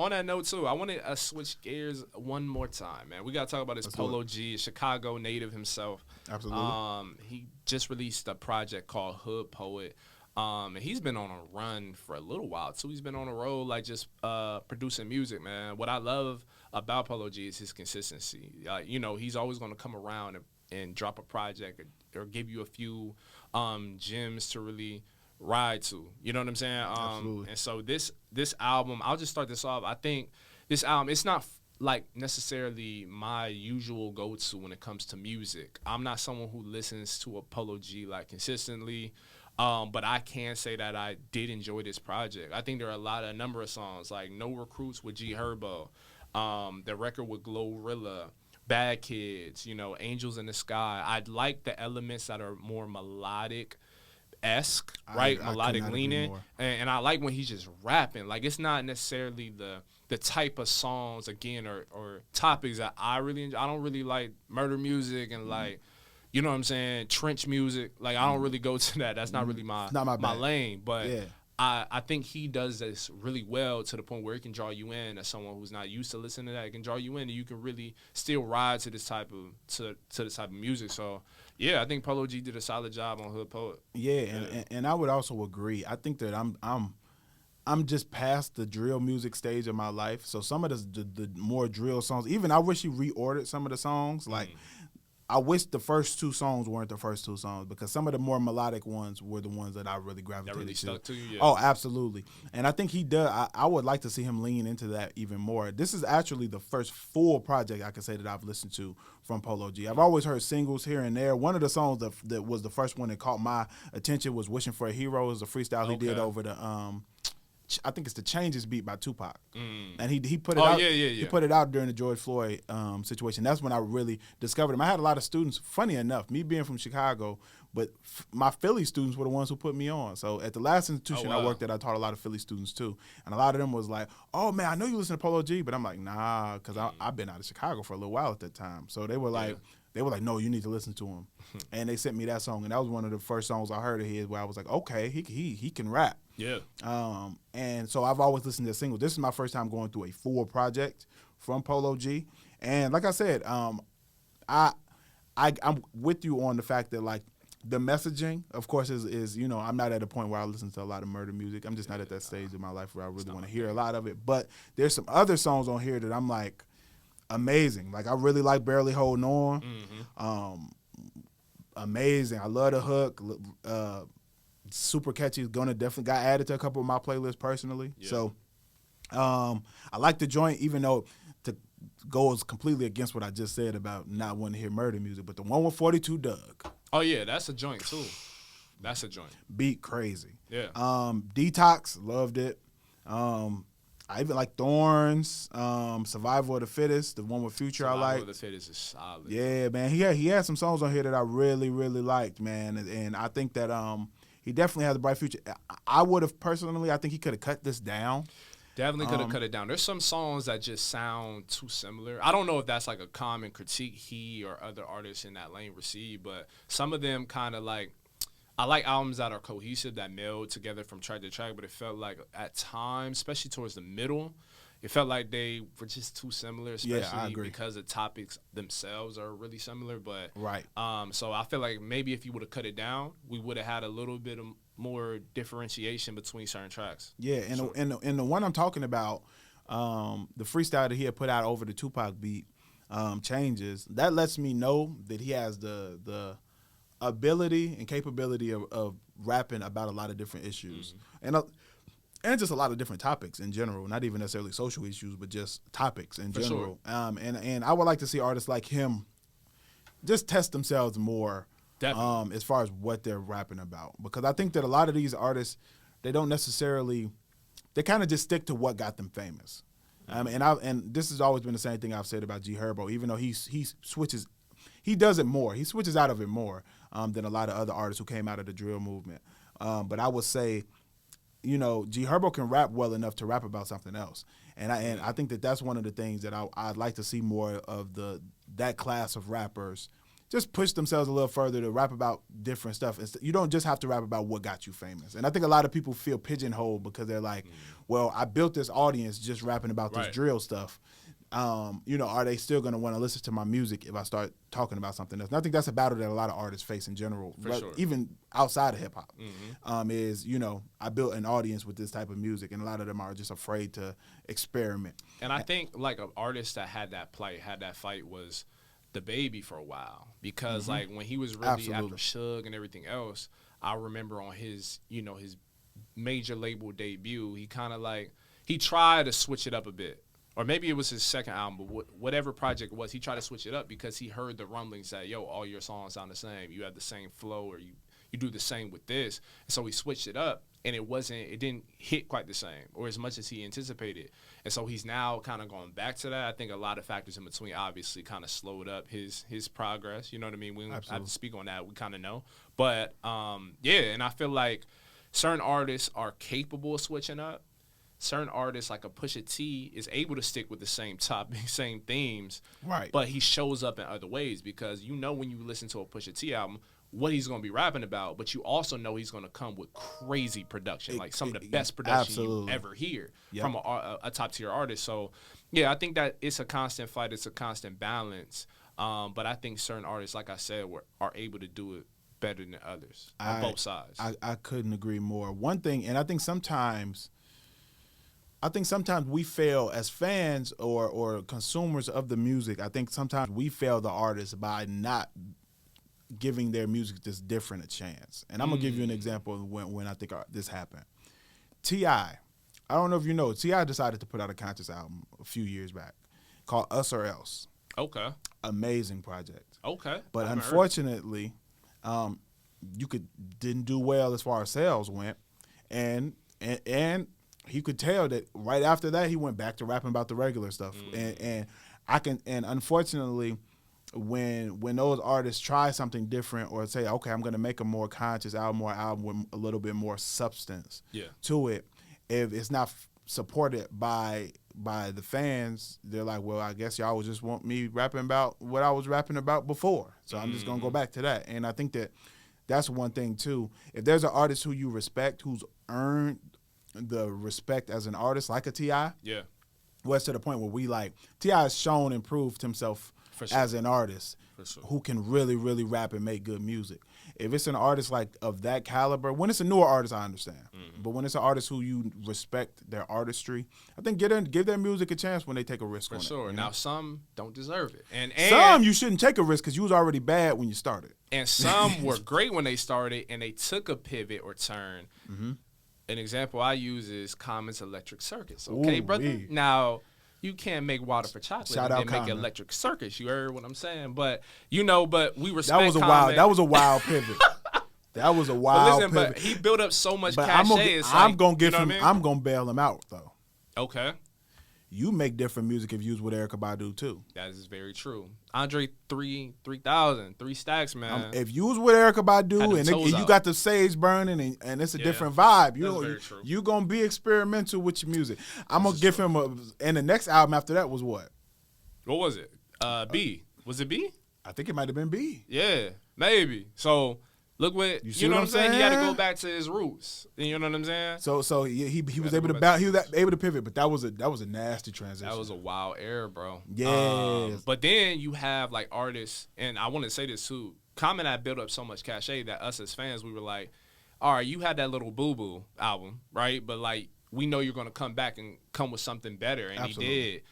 on that note too, I want to switch gears one more time, man. We got to talk about this Polo G, Chicago native himself. Absolutely. He just released a project called Hood Poet. And he's been on a run for a little while too. He's been on a road like just producing music, man. What I love about Polo G is his consistency. You know, he's always going to come around and drop a project or give you a few gems to really ride to. You know what I'm saying? Absolutely. And so this album, I'll just start this off. I think this album, it's not like necessarily my usual go-to when it comes to music. I'm not someone who listens to a Polo G like consistently. But I can say that I did enjoy this project. I think there are a number of songs like No Recruits with G Herbo, the record with Glorilla, Bad Kids, you know, Angels in the Sky. I like the elements that are more melodic-esque, right? Melodic leaning. And I like when he's just rapping. Like, it's not necessarily the type of songs, again, or topics that I really enjoy. I don't really like murder music and like, you know what I'm saying, trench music. Like, I don't really go to that. That's not really my lane. But yeah. I think he does this really well to the point where it can draw you in as someone who's not used to listening to that. It can draw you in, and you can really still ride to this type of to this type of music. So, yeah, I think Polo G did a solid job on Hood Poet. Yeah, and I would also agree. I think that I'm just past the drill music stage of my life. So some of the more drill songs, even I wish he reordered some of the songs. Like, I wish the first two songs weren't the first two songs because some of the more melodic ones were the ones that I really gravitated to. That really stuck to you, yeah. Oh, absolutely. And I think he does. I would like to see him lean into that even more. This is actually the first full project I can say that I've listened to from Polo G. I've always heard singles here and there. One of the songs that was the first one that caught my attention was Wishing for a Hero. It was a freestyle he did over the I think it's the Changes beat by Tupac, and he put it out. He put it out during the George Floyd situation. That's when I really discovered him. I had a lot of students. Funny enough, me being from Chicago, but my Philly students were the ones who put me on. So at the last institution I worked at, I taught a lot of Philly students too, and a lot of them was like, "Oh man, I know you listen to Polo G," but I'm like, "Nah," because I've been out of Chicago for a little while at that time. So they were like. They were like, no, you need to listen to him. And they sent me that song, and that was one of the first songs I heard of his where I was like, okay, he can rap. Yeah. And so I've always listened to singles. This is my first time going through a full project from Polo G. And like I said, I'm with you on the fact that, like, the messaging, of course, is you know, I'm not at a point where I listen to a lot of murder music. I'm just not at that stage in my life where I really want to hear a lot of it. But there's some other songs on here that I'm like, amazing. Like, I really like Barely Holding On. Amazing. I love the hook. Super catchy. Definitely got added to a couple of my playlists personally. Yeah. So I like the joint, even though to goes completely against what I just said about not wanting to hear murder music. But the one with 42 Doug. Oh, yeah, that's a joint, too. That's a joint. Beat crazy. Yeah. Detox, loved it. I even like Thorns, Survival of the Fittest, the one with Future. I like. Survival of the Fittest is solid. Yeah, man. He had some songs on here that I really, really liked, man. And I think that he definitely has a bright future. I would have personally, I think he could have cut this down. Definitely could have cut it down. There's some songs that just sound too similar. I don't know if that's like a common critique he or other artists in that lane receive, but some of them kind of like, I like albums that are cohesive, that meld together from track to track, but it felt like at times, especially towards the middle, it felt like they were just too similar, especially because the topics themselves are really similar. But so I feel like maybe if you would have cut it down, we would have had a little bit of more differentiation between certain tracks. Yeah, and the one I'm talking about, the freestyle that he had put out over the Tupac beat, Changes, that lets me know that he has the ability and capability of rapping about a lot of different issues, and just a lot of different topics in general, not even necessarily social issues, but just topics in general. Sure. And I would like to see artists like him just test themselves more as far as what they're rapping about, because I think that a lot of these artists, they don't necessarily, they kind of just stick to what got them famous. And this has always been the same thing I've said about G Herbo, even though he switches. He does it more. He switches out of it more than a lot of other artists who came out of the drill movement. But I would say, you know, G Herbo can rap well enough to rap about something else. And I think that that's one of the things that I'd like to see more of that class of rappers just push themselves a little further to rap about different stuff. You don't just have to rap about what got you famous. And I think a lot of people feel pigeonholed because they're like, well, I built this audience just rapping about this drill stuff. Are they still going to want to listen to my music if I start talking about something else? And I think that's a battle that a lot of artists face in general, even outside of hip hop. I built an audience with this type of music, and a lot of them are just afraid to experiment. And I think like an artist that had that fight was the Baby for a while, because like when he was really after Suge and everything else, I remember on his his major label debut, he kind of like he tried to switch it up a bit. Or maybe it was his second album, but whatever project it was, he tried to switch it up because he heard the rumblings that, yo, all your songs sound the same. You have the same flow, or you do the same with this. And so he switched it up, and it didn't hit quite the same or as much as he anticipated. And so he's now kind of going back to that. I think a lot of factors in between obviously kind of slowed up his progress. You know what I mean? We don't have to speak on that. We kind of know. But, and I feel like certain artists are capable of switching up. Certain artists like a Pusha T is able to stick with the same topic, same themes, right? But he shows up in other ways because when you listen to a Pusha T album, what he's going to be rapping about, but you also know he's going to come with crazy production, like some of the best production you ever hear from a top tier artist. So, yeah, I think that it's a constant fight, it's a constant balance. But I think certain artists, like I said, are able to do it better than others on both sides. I couldn't agree more. One thing, and I think sometimes we fail as fans or consumers of the music. I think sometimes we fail the artists by not giving their music this different a chance. And I'm going to give you an example of when I think this happened. T.I., I don't know if you know, T.I. decided to put out a conscious album a few years back called Us or Else. Okay. Amazing project. Okay. But unfortunately, didn't do well as far as sales went. And he could tell that right after that he went back to rapping about the regular stuff, and unfortunately, when those artists try something different or say, okay, I'm going to make a more conscious album or album with a little bit more substance to it, if it's not supported by the fans, they're like, well, I guess y'all would just want me rapping about what I was rapping about before, so I'm just going to go back to that. And I think that's one thing too. If there's an artist who you respect, who's earned the respect as an artist, like a T.I., well, it's to the point where we like T.I. has shown and proved himself as an artist who can really, really rap and make good music. If it's an artist like of that caliber, when it's a newer artist, I understand. But when it's an artist who you respect their artistry, I think give their music a chance when they take a risk on it. For sure. Now, some don't deserve it. And some you shouldn't take a risk because you was already bad when you started. And some were great when they started and they took a pivot or turn. An example I use is Common's Electric Circus. Okay, brother? Now, you can't make water for chocolate and then make electric circus. You heard what I'm saying? But, but we respect Common. That was a wild pivot. That was a wild pivot. But he built up so much cachet. I'm going to bail him out, though. Okay. You make different music if you was with Erykah Badu, too. That is very true. Andre 3,000, 3 stacks, man. If you was with Erykah Badu and you got the sage burning and it's a different vibe, you going to be experimental with your music. I'm going to give him and the next album after that was what? What was it? B. Was it B? I think it might have been B. Yeah, maybe. So... Look what you know what I'm saying? He had to go back to his roots. You know what I'm saying? So he was able to pivot, but that was a nasty transition. That was a wild era, bro. Yes. But then you have like artists, and I want to say this too. Common had built up so much cachet that us as fans, we were like, all right, you had that little Boo Boo album, right? But like we know you're gonna come back and come with something better, and he did.